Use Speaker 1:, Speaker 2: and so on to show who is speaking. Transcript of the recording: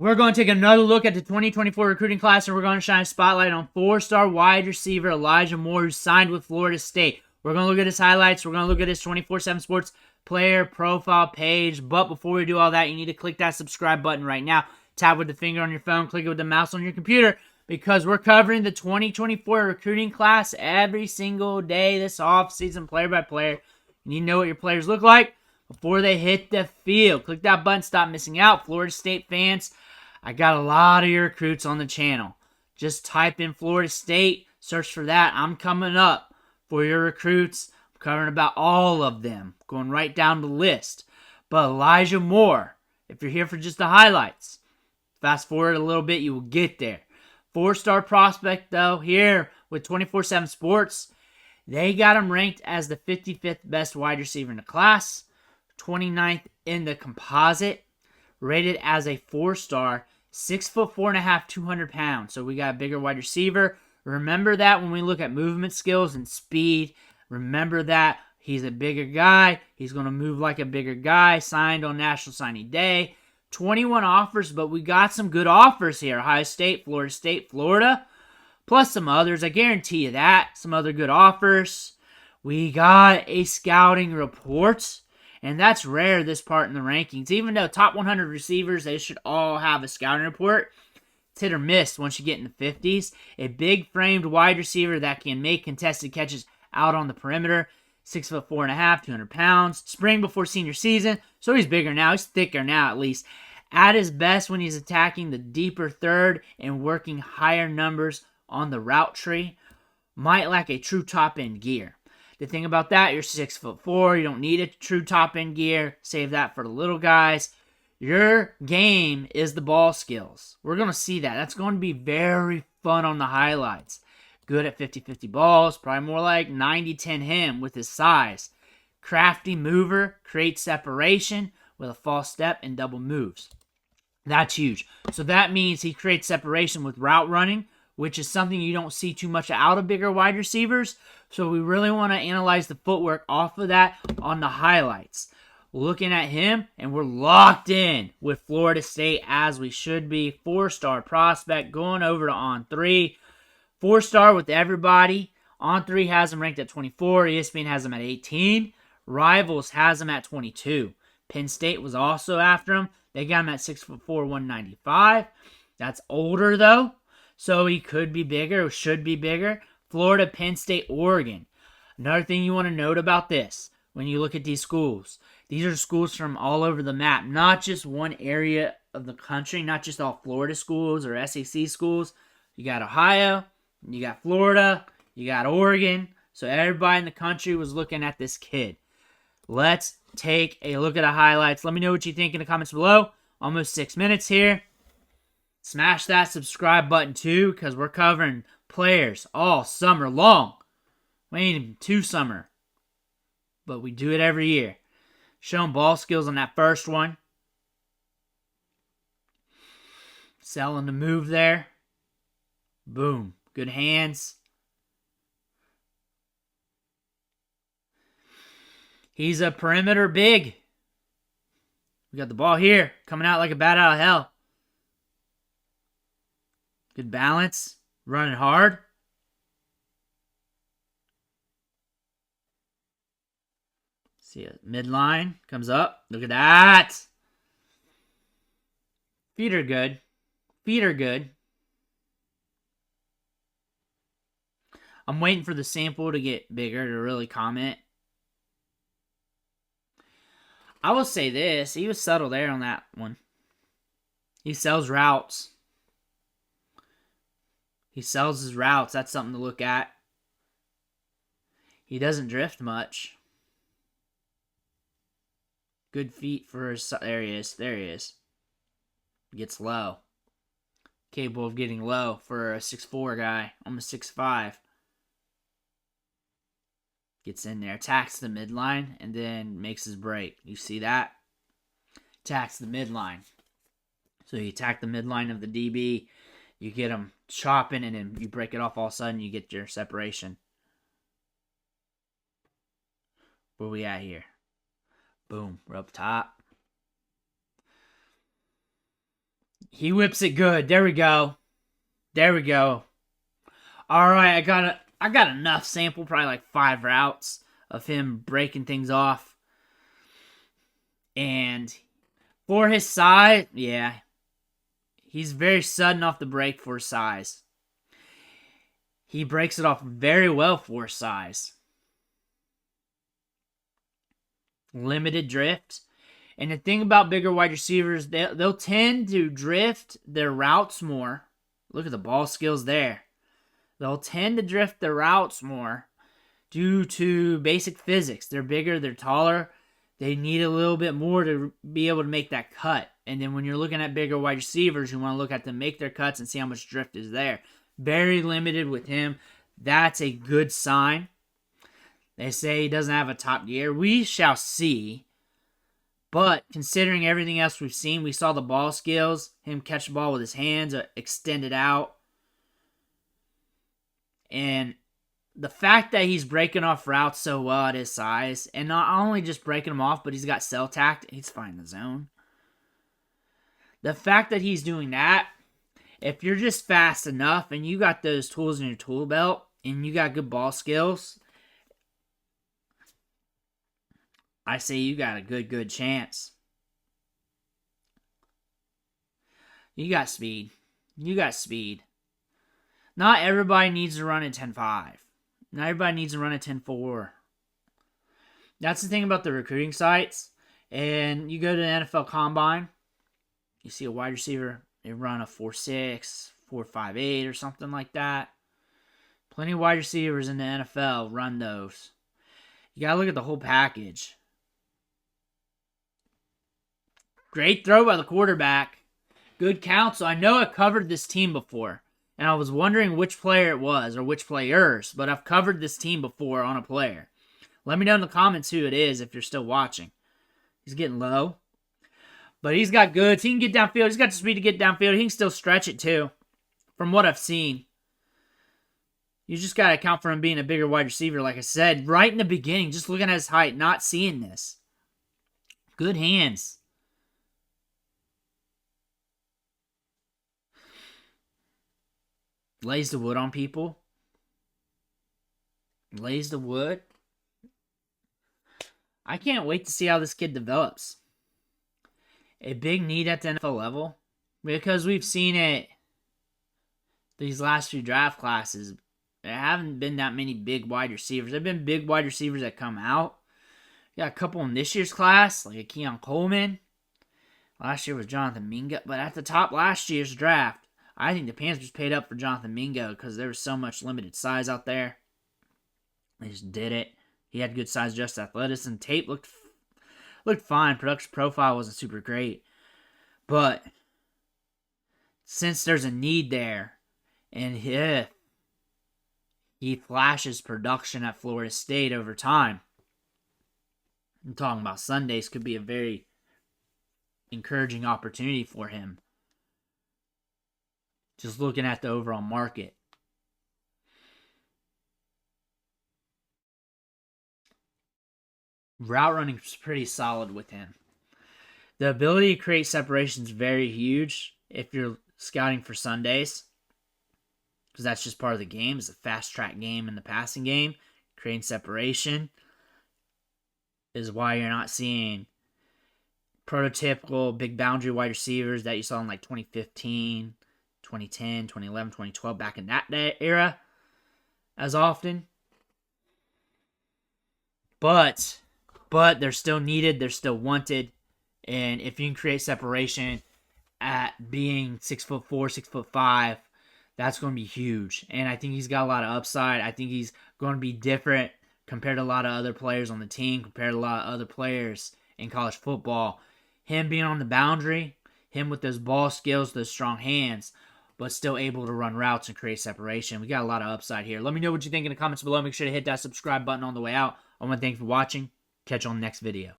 Speaker 1: We're going to take another look at the 2024 recruiting class, and we're going to shine a spotlight on four-star wide receiver Elijah Moore, who signed with Florida State. We're going to look at his highlights. We're going to look at his 24/7 Sports player profile page. But before we do all that, you need to click that subscribe button right now. Tap with the finger on your phone, click it with the mouse on your computer, because we're covering the 2024 recruiting class every single day this offseason, player by player. You need to know what your players look like before they hit the field. Click that button, stop missing out. Florida State fans, I got a lot of your recruits on the channel. Just type in Florida State, search for that. I'm coming up for your recruits. I'm covering about all of them, going right down the list. But Elijah Moore, if you're here for just the highlights, fast forward a little bit, you will get there. Four-star prospect, though, here with 24/7 Sports. They got him ranked as the 55th best wide receiver in the class, 29th in the composite, rated as a 4-star, 6'4.5", 200 pounds. So we got a bigger wide receiver. Remember that when we look at movement skills and speed. Remember that he's a bigger guy. He's going to move like a bigger guy. Signed on National Signing Day. 21 offers, but we got some good offers here. Ohio State, Florida, plus some others. I guarantee you that. Some other good offers. We got a scouting report. And that's rare, this part in the rankings. Even though top 100 receivers, they should all have a scouting report. It's hit or miss once you get in the 50s. A big-framed wide receiver that can make contested catches out on the perimeter. 6'4.5", 200 pounds. Spring before senior season. So he's bigger now. He's thicker now, at least. At his best when he's attacking the deeper third and working higher numbers on the route tree. Might lack a true top-end gear. The thing about that, you're 6'4". You don't need a true top-end gear. Save that for the little guys. Your game is the ball skills. We're going to see that. That's going to be very fun on the highlights. Good at 50-50 balls. Probably more like 90-10 him with his size. Crafty mover. Creates separation with a false step and double moves. That's huge. So that means he creates separation with route running, which is something you don't see too much out of bigger wide receivers. So we really want to analyze the footwork off of that on the highlights. Looking at him, and we're locked in with Florida State as we should be. 4-star prospect going over to On3. 4-star with everybody. On3 has him ranked at 24. ESPN has him at 18. Rivals has him at 22. Penn State was also after him. They got him at 6'4", 195. That's older, though. So he could be bigger, or should be bigger. Florida, Penn State, Oregon. Another thing you want to note about this, when you look at these schools, these are schools from all over the map, not just one area of the country, not just all Florida schools or SEC schools. You got Ohio, you got Florida, you got Oregon. So everybody in the country was looking at this kid. Let's take a look at the highlights. Let me know what you think in the comments below. Almost 6 minutes here. Smash that subscribe button too, because we're covering players all summer long. We ain't even 2 summer, but we do it every year. Showing ball skills on that first one. Selling the move there. Boom. Good hands. He's a perimeter big. We got the ball here, coming out like a bat out of hell. Good balance. Running hard. See it. Midline. Comes up. Look at that. Feet are good. Feet are good. I'm waiting for the sample to get bigger to really comment. I will say this. He was subtle there on that one. He sells routes. He sells his routes. That's something to look at. He doesn't drift much. Good feet for his... There he is. There he is. Gets low. Capable of getting low for a 6'4" guy. Almost 6'5". Gets in there. Attacks the midline. And then makes his break. You see that? Attacks the midline. So you attack the midline of the DB. You get him chopping, and then you break it off. All of a sudden, you get your separation. Where we at here? Boom. We're up top. He whips it good. There we go. There we go. All right, I got enough sample, probably like 5 routes of him breaking things off. And for his size, yeah, he's very sudden off the break for his size. He breaks it off very well for his size. Limited drift. And the thing about bigger wide receivers, they'll tend to drift their routes more. Look at the ball skills there. They'll tend to drift their routes more due to basic physics. They're bigger, they're taller. They need a little bit more to be able to make that cut. And then when you're looking at bigger wide receivers, you want to look at them make their cuts and see how much drift is there. Very limited with him. That's a good sign. They say he doesn't have a top gear. We shall see. But considering everything else we've seen, we saw the ball skills, him catch the ball with his hands, extended out. And the fact that he's breaking off routes so well at his size, and not only just breaking them off, but he's got cell tact, he's finding the zone. The fact that he's doing that, if you're just fast enough and you got those tools in your tool belt and you got good ball skills, I say you got a good chance. You got speed. You got speed. Not everybody needs to run at 10.5. Not everybody needs to run at 10.4. That's the thing about the recruiting sites. And you go to the NFL Combine, you see a wide receiver, they run a 4.6, 4.58 or something like that. Plenty of wide receivers in the NFL run those. You got to look at the whole package. Great throw by the quarterback. Good counsel. I know I covered this team before, and I was wondering which player it was or which players, but I've covered this team before on a player. Let me know in the comments who it is if you're still watching. He's getting low, but he's got goods. He can get downfield. He's got the speed to get downfield. He can still stretch it too, from what I've seen. You just got to account for him being a bigger wide receiver, like I said, right in the beginning, just looking at his height, not seeing this. Good hands. Lays the wood on people. Lays the wood. I can't wait to see how this kid develops. A big need at the NFL level. Because we've seen it these last few draft classes. There haven't been that many big wide receivers. There have been big wide receivers that come out. You got a couple in this year's class, like a Keon Coleman. Last year was Jonathan Mingo. But at the top last year's draft, I think the Panthers paid up for Jonathan Mingo because there was so much limited size out there. They just did it. He had good size, just athleticism. Tape looked fine. Production profile wasn't super great. But since there's a need there, and if he flashes production at Florida State over time, I'm talking about Sundays, could be a very encouraging opportunity for him. Just looking at the overall market. Route running is pretty solid with him. The ability to create separation is very huge if you're scouting for Sundays. Because that's just part of the game. It's a fast track game in the passing game. Creating separation is why you're not seeing prototypical big boundary wide receivers that you saw in like 2015, 2010, 2011, 2012, back in that era as often. But they're still needed, they're still wanted, and if you can create separation at being 6'4", 6'5", that's going to be huge. And I think he's got a lot of upside. I think he's going to be different compared to a lot of other players on the team, compared to a lot of other players in college football. Him being on the boundary, him with those ball skills, those strong hands, but still able to run routes and create separation. We got a lot of upside here. Let me know what you think in the comments below. Make sure to hit that subscribe button on the way out. I want to thank you for watching. Catch you on the next video.